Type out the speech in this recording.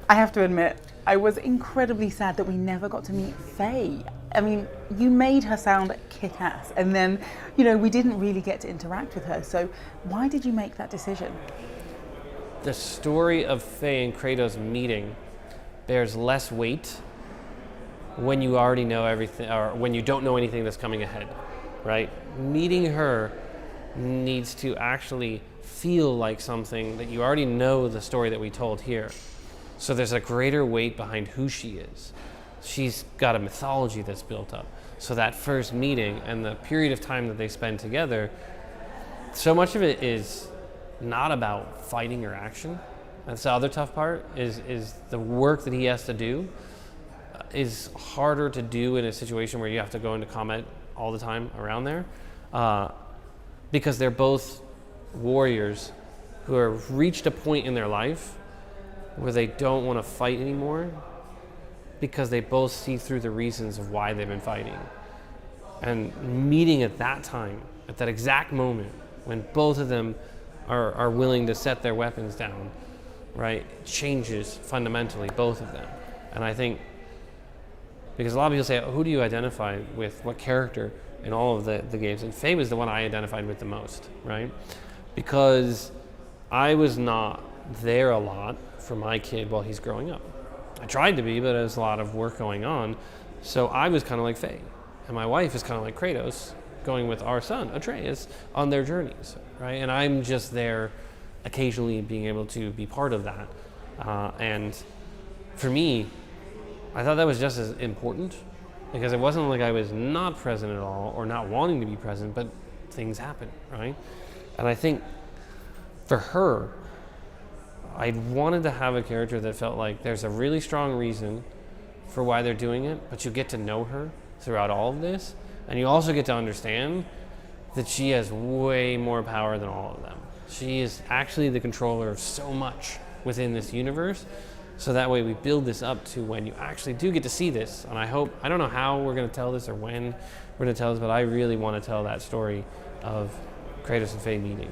I have to admit, I was incredibly sad that we never got to meet Faye. I mean, you made her sound kick-ass, and then, we didn't really get to interact with her. So why did you make that decision? The story of Faye and Kratos meeting bears less weight when you already know everything, or when you don't know anything that's coming ahead, right? Meeting her needs to actually feel like something that you already know the story that we told here. So there's a greater weight behind who she is. She's got a mythology that's built up. So that first meeting and the period of time that they spend together, so much of it is not about fighting or action. That's the other tough part, is the work that he has to do is harder to do in a situation where you have to go into combat all the time around there, because they're both warriors who have reached a point in their life where they don't want to fight anymore because they both see through the reasons of why they've been fighting. And meeting at that time, at that exact moment, when both of them are willing to set their weapons down, right, changes fundamentally both of them. And I think, because a lot of people say, who do you identify with, what character in all of the games? And Faye was the one I identified with the most, right? Because I was not there a lot for my kid while he's growing up. I tried to be, but there's a lot of work going on. So I was kind of like Faye. And my wife is kind of like Kratos, going with our son, Atreus, on their journeys, right? And I'm just there occasionally being able to be part of that. And for me, I thought that was just as important, because it wasn't like I was not present at all or not wanting to be present, but things happen, right? And I think for her, I wanted to have a character that felt like there's a really strong reason for why they're doing it, but you get to know her throughout all of this, and you also get to understand that she has way more power than all of them. She is actually the controller of so much within this universe, so that way we build this up to when you actually do get to see this. And I don't know how we're going to tell this or when we're going to tell this, but I really want to tell that story of Kratos and Faye meeting.